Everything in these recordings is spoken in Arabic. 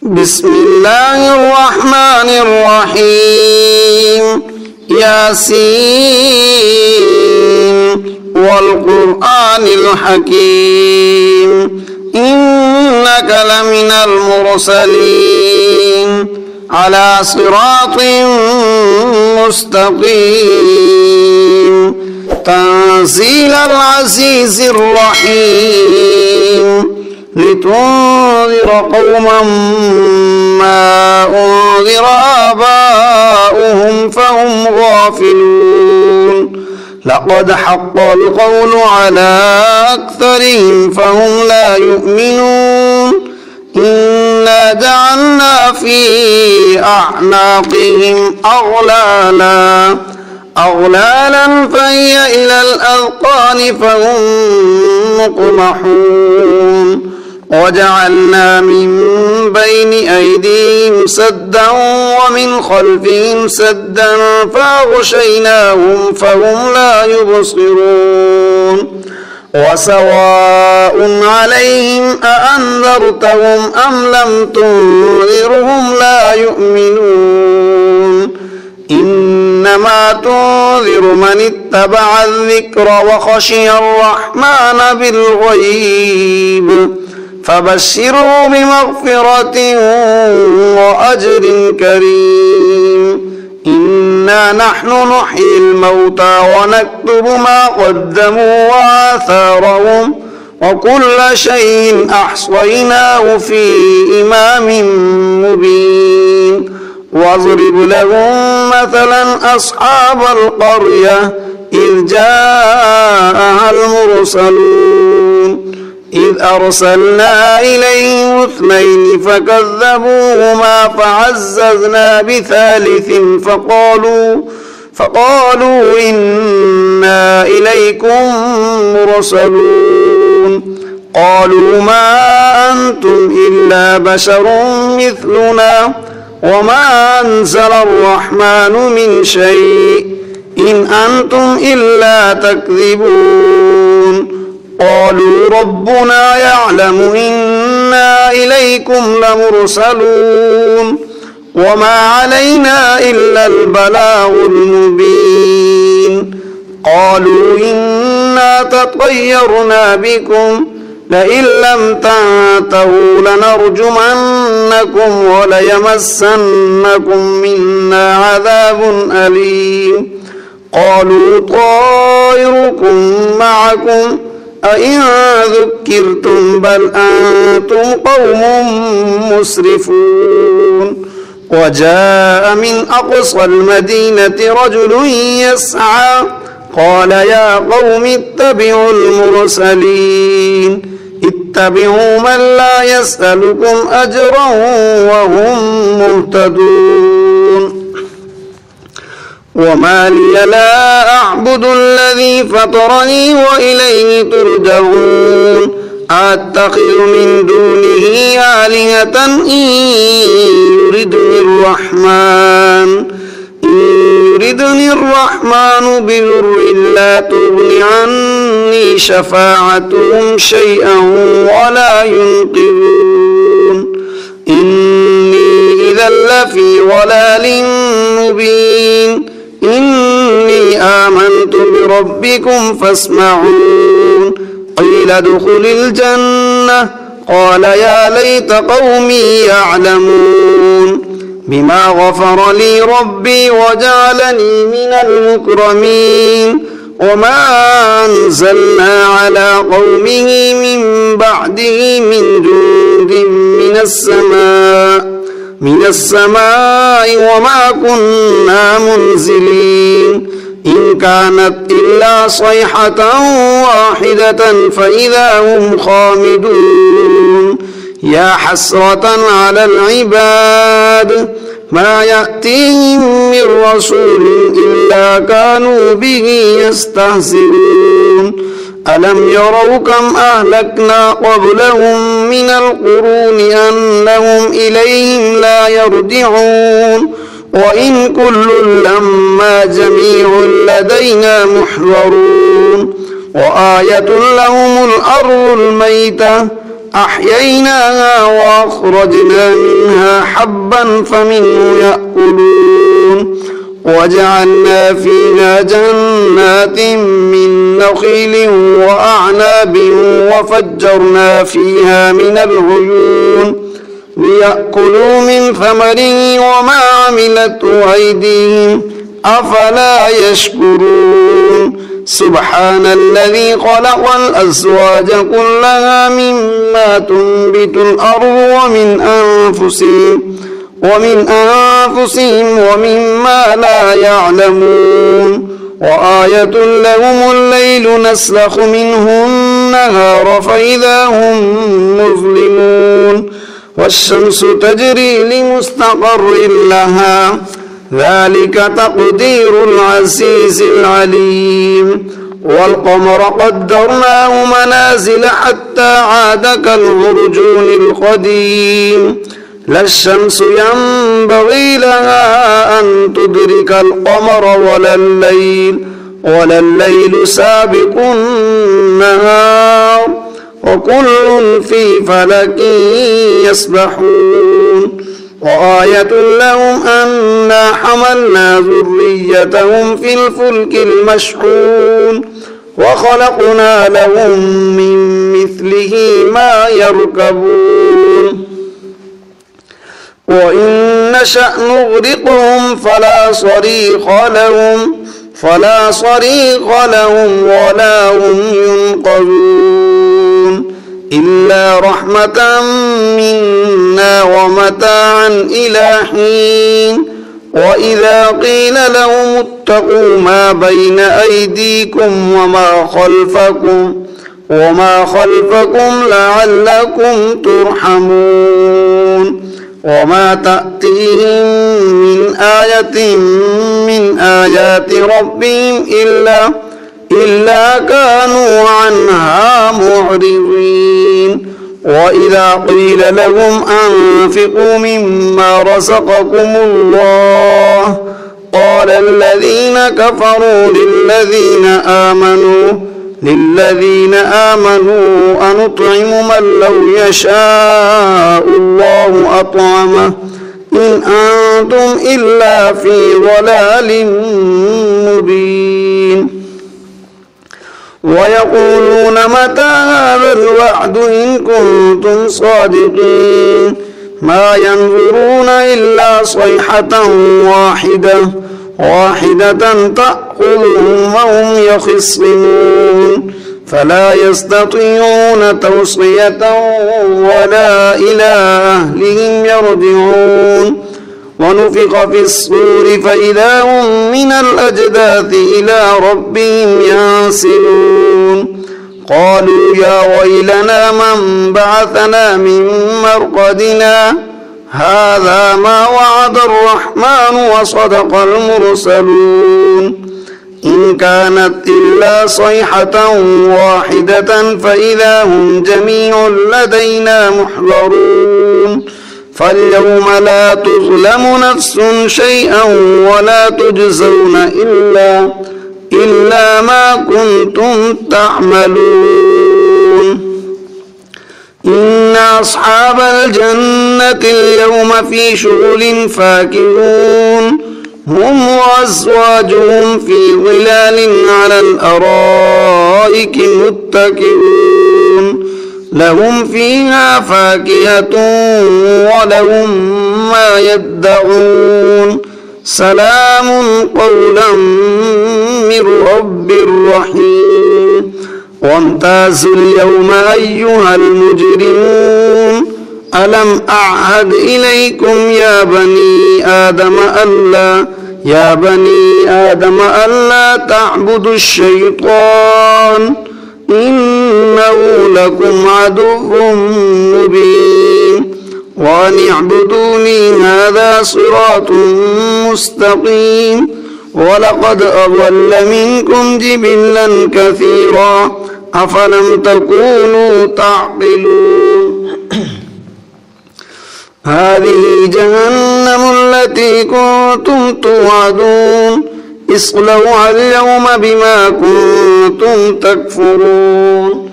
بسم الله الرحمن الرحيم ياسين والقرآن الحكيم إنك لمن المرسلين على صراط مستقيم تنزيل العزيز الرحيم لتنذر قوما ما أنذر آباؤهم فهم غافلون لقد حق القول على أكثرهم فهم لا يؤمنون إنا جعلنا في أعناقهم أغلالا فهي إلى الأذقان فهم مقمحون وجعلنا من بين أيديهم سدا ومن خلفهم سدا فأغشيناهم فهم لا يبصرون وسواء عليهم أأنذرتهم أم لم تنذرهم لا يؤمنون إنما تنذر من اتبع الذكر وخشي الرحمن بالغيب فبشره بمغفرة وأجر كريم إنا نحن نحيي الموتى ونكتب ما قدموا وآثارهم وكل شيء أحصيناه في إمام مبين واضرب لهم مثلا أصحاب القرية إذ جاءها المرسلون إذ أرسلنا إليهم 2 فكذبوهما فعززنا بثالث فقالوا إنا إليكم مرسلون قالوا ما أنتم إلا بشر مثلنا وما أنزل الرحمن من شيء إن أنتم إلا تكذبون قالوا ربنا يعلم إنا إليكم لمرسلون وما علينا إلا البلاغ المبين قالوا إنا تطيرنا بكم لئن لم تنتهوا لنرجمنكم وليمسنكم منا عذاب أليم قالوا طائركم معكم أئن ذكرتم بل أنتم قوم مسرفون وجاء من أقصى المدينة رجل يسعى قال يا قوم اتبعوا المرسلين اتبعوا من لا يسألكم أجرا وهم مهتدون وما لي لا أعبد الذي فطرني وإليه ترجعون أتخذ من دونه آلهة إن يردني الرحمن بضر لا تغن عني شفاعتهم شيئا ولا ينقذون إني إذا لفي ضلال مبين إني آمنت بربكم فاسمعون قيل ادخل الجنة قال يا ليت قومي يعلمون بما غفر لي ربي وجعلني من المكرمين وما أنزلنا على قومه من بعده من جند من السماء وما كنا منزلين إن كانت إلا صيحة واحدة فإذا هم خامدون يا حسرة على العباد ما يأتيهم من رسول إلا كانوا به يستهزئون ألم يروا كم أهلكنا قبلهم من القرون أنهم إليهم لا يرجعون وإن كل لما جميع لدينا محضرون وآية لهم الأرض الميتة أحييناها وأخرجنا منها حبا فمنه يأكلون وجعلنا فيها جنات من نخيل وأعناب وفجرنا فيها من العيون ليأكلوا من ثمره وما عملته أيديهم أفلا يشكرون سبحان الذي خلق الأزواج كلها مما تنبت الأرض ومن أنفسهم ومما لا يعلمون وآية لهم الليل نسلخ منه النهار فإذا هم مظلمون والشمس تجري لمستقر لها ذلك تقدير العزيز العليم والقمر قدرناه منازل حتى عاد كالعرجون القديم لا الشمس ينبغي لها أن تدرك القمر ولا الليل سابق النهار وكل في فلك يسبحون وآية لهم أنا حملنا ذريتهم في الفلك المشحون وخلقنا لهم من مثله ما يركبون وإن نشأ نغرقهم فلا صريخ لهم ولا هم ينقذون إلا رحمة منا ومتاعا إلى حين وإذا قيل لهم اتقوا ما بين أيديكم وما خلفكم لعلكم ترحمون وما تأتيهم من آية من آيات ربهم إلا كانوا عنها معرضين وإذا قيل لهم أنفقوا مما رزقكم الله قال الذين كفروا للذين آمنوا أنطعم من لو يشاء الله أطعمه إن أنتم إلا في ضلال مبين ويقولون متى هذا الوعد إن كنتم صادقين ما ينظرون إلا صيحة واحدة تأخذهم وهم يخصمون فلا يستطيعون توصية ولا إلى أهلهم يرجعون ونفخ في الصور فإذا هم من الأجداث إلى ربهم ينسلون قالوا يا ويلنا من بعثنا من مرقدنا هذا ما وعد الرحمن وصدق المرسلون إن كانت إلا صيحة واحدة فإذا هم جميع لدينا محضرون فاليوم لا تظلم نفس شيئا ولا تجزون إلا ما كنتم تعملون إن أصحاب الجنة اليوم في شغل فاكهون هم وأزواجهم في ظلال على الأرائك متكئون لهم فيها فاكهة ولهم ما يدعون سلام قولا من رب رحيم وامتازوا اليوم أيها المجرمون ألم أعهد إليكم يا بني آدم ألا تعبدوا الشيطان إنه لكم عدو مبين وأن اعبدوني هذا صراط مستقيم ولقد أضل منكم جبلا كثيرا أفلم تكونوا تعقلون هذه جهنم التي كنتم توعدون اصلوها اليوم بما كنتم تكفرون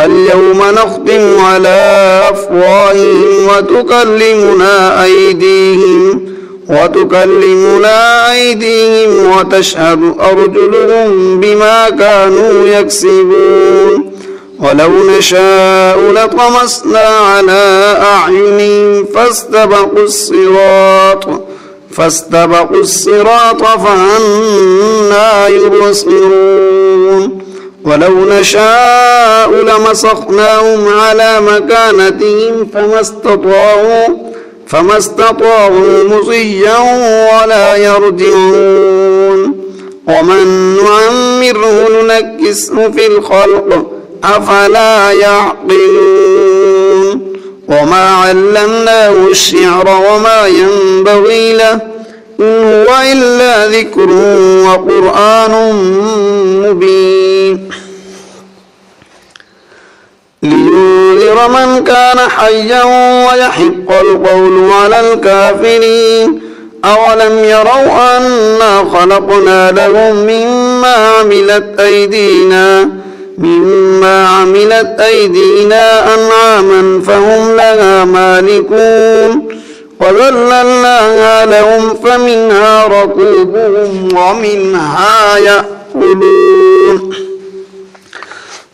اليوم نختم على أفواههم وتكلمنا أيديهم وتشهد أرجلهم بما كانوا يكسبون ولو نشاء لطمسنا على أعينهم فاستبقوا الصراط فأنى يبصرون ولو نشاء لمسخناهم على مكانتهم فما استطاعوا مضيا ولا يرجعون ومن نعمره ننكسه في الخلق أفلا يعقلون وما علمناه الشعر وما ينبغي له إن هو إلا ذكر وقرآن مبين لينذر من كان حيا ويحق القول على الكافرين أولم يروا أنا خلقنا لهم مما عملت أيدينا أنعاما فهم لها مالكون وذللناها لهم فمنها ركوبهم ومنها يأكلون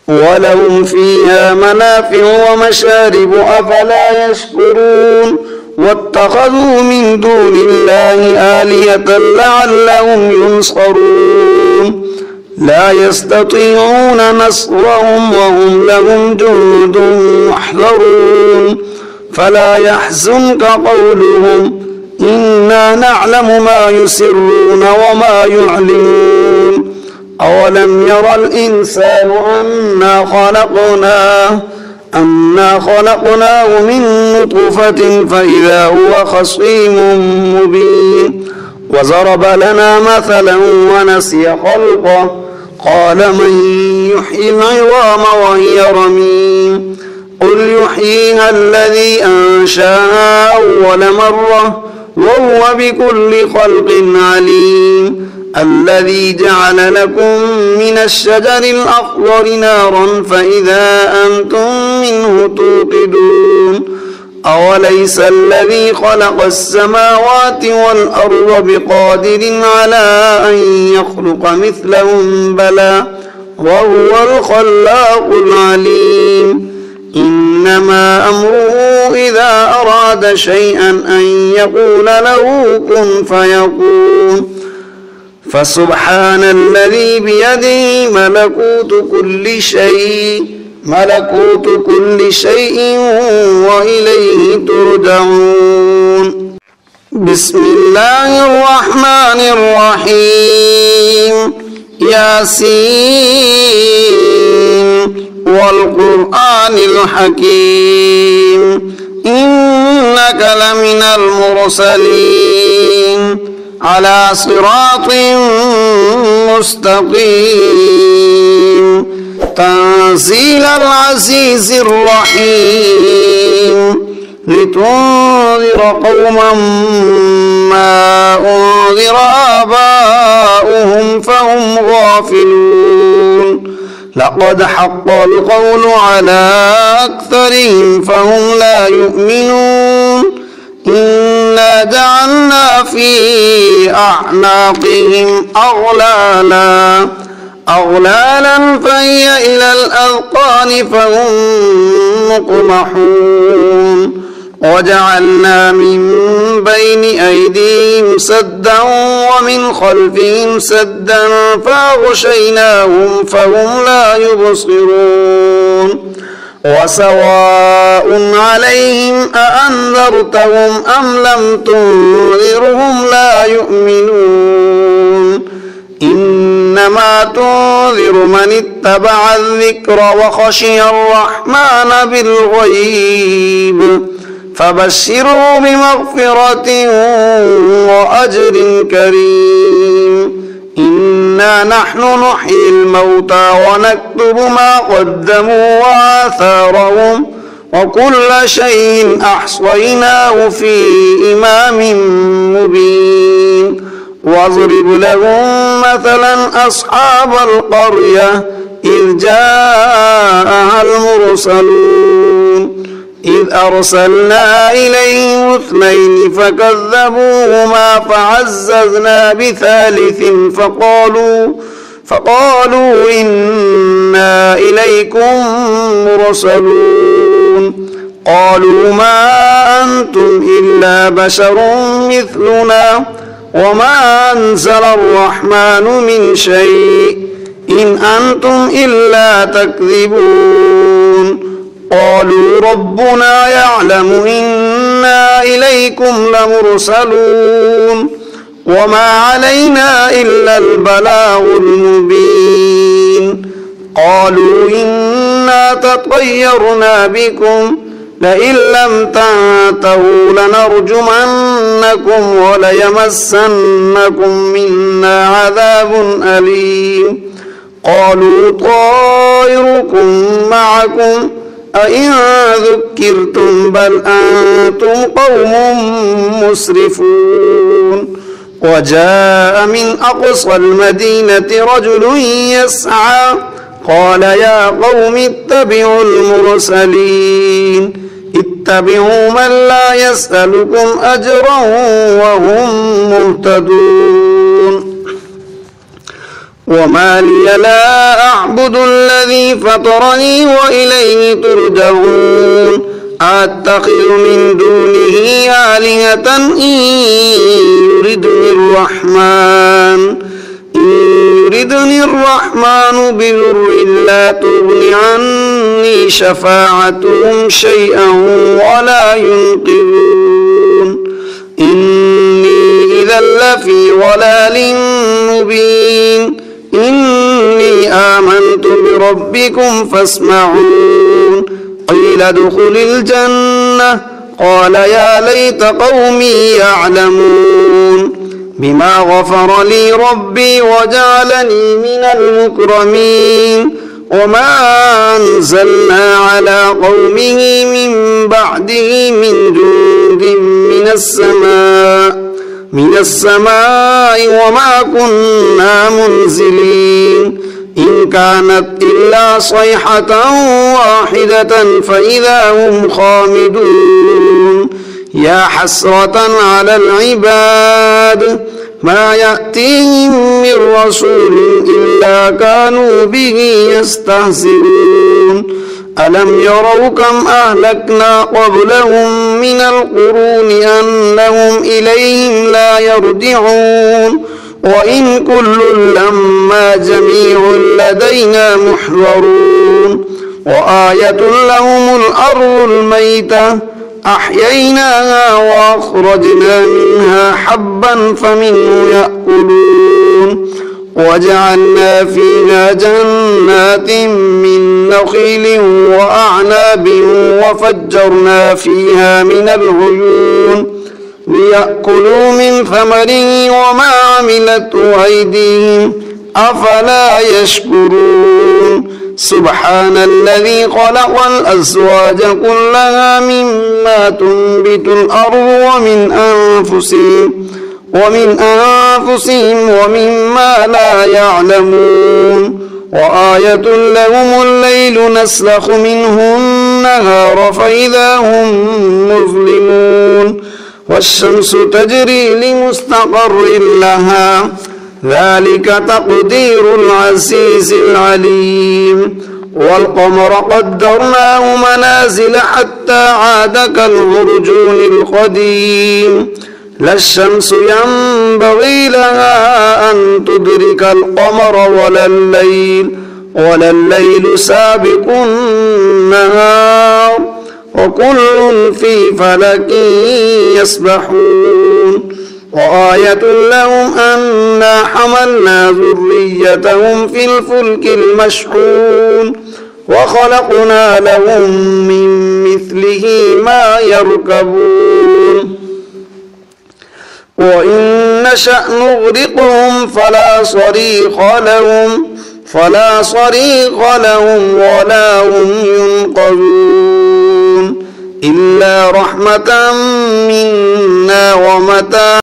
ولهم فيها منافع ومشارب أفلا يشكرون واتخذوا من دون الله آلهة لعلهم ينصرون لا يستطيعون نصرهم وهم لهم جند محضرون فلا يحزنك قولهم إنا نعلم ما يسرون وما يعلنون أولم ير الإنسان أنا خلقناه من نطفة فإذا هو خصيم مبين وضرب لنا مثلا ونسي خلقه قال من يحيي العظام وهي رميم قل يحييها الذي أنشأها أول مرة وهو بكل خلق عليم الذي جعل لكم من الشجر الأخضر نارا فإذا أنتم منه توقدون أوليس الذي خلق السماوات والأرض بقادر على أن يخلق مثلهم بلى وهو الخلاق العليم إنما أمره إذا أراد شيئا أن يقول له كن فيكون فسبحان الذي بيده ملكوت كل شيء وإليه ترجعون بسم الله الرحمن الرحيم ياسين والقرآن الحكيم إنك لمن المرسلين على صراط مستقيم تنزيل العزيز الرحيم لتنذر قوما ما أنذر آباؤهم فهم غافلون لقد حق القول على أكثرهم فهم لا يؤمنون إنا جعلنا في أعناقهم أغلالا فهي إلى الأذقان فهم مقمحون وجعلنا من بين أيديهم سدا ومن خلفهم سدا فأغشيناهم فهم لا يبصرون وسواء عليهم أأنذرتهم أم لم تنذرهم لا يؤمنون إنما تنذر من اتبع الذكر وخشي الرحمن بالغيب فبشره بمغفرة وأجر كريم إنا نحن نحيي الموتى ونكتب ما قدموا وآثارهم وكل شيء أحصيناه في إمام مبين واضرب لهم مثلا أصحاب القرية إذ جاءها المرسلون إذ أرسلنا إليهم 2 فكذبوهما فعززنا بثالث فقالوا إنا إليكم مرسلون قالوا ما أنتم إلا بشر مثلنا وما أنزل الرحمن من شيء إن أنتم إلا تكذبون قالوا ربنا يعلم إنا إليكم لمرسلون وما علينا إلا البلاغ المبين قالوا إنا تطيرنا بكم لئن لم تنتهوا لنرجمنكم وليمسنكم منا عذاب أليم قالوا طائركم معكم أئن ذكرتم بل أنتم قوم مسرفون وجاء من أقصى المدينة رجل يسعى قال يا قوم اتبعوا المرسلين اتبعوا من لا يسألكم أجرا وهم مهتدون وما لي لا أعبد الذي فطرني وإليه ترجعون أتخذ من دونه آلهة إن يردني الرحمن بضر لا تغن عني شفاعتهم شيئا ولا ينقذون إني إذا لفي ضلال مبين إني آمنت بربكم فاسمعون قيل ادخل الجنة قال يا ليت قومي يعلمون بما غفر لي ربي وجعلني من المكرمين وما أنزلنا على قومه من بعده من جند من السماء وما كنا منزلين إن كانت إلا صيحة واحدة فإذا هم خامدون يا حسرة على العباد ما يأتيهم من رسول إلا كانوا به يستهزئون ألم يروا كم أهلكنا قبلهم من القرون أنهم إليهم لا يرجعون وإن كل لما جميع لدينا محضرون وآية لهم الأرض الميتة أحييناها وأخرجنا منها حبا فمنه يأكلون وجعلنا فيها جنات من نخيل وأعناب وفجرنا فيها من العيون ليأكلوا من ثمره وما عملته أيديهم أفلا يشكرون سبحان الذي خلق الأزواج كلها مما تنبت الأرض ومن أنفسهم ومما لا يعلمون وآية لهم الليل نسلخ منه النهار فإذا هم مظلمون والشمس تجري لمستقر لها ذلك تقدير العزيز العليم والقمر قدرناه منازل حتى عاد كالعرجون القديم لا الشمس ينبغي لها أن تدرك القمر ولا الليل سابق النهار وكل في فلك يسبحون وآية لهم أنا حملنا ذريتهم في الفلك المشحون وخلقنا لهم من مثله ما يركبون وإن نشأ نغرقهم فلا صريخ لهم ولا هم ينقذون إلا رحمة منا ومتاعا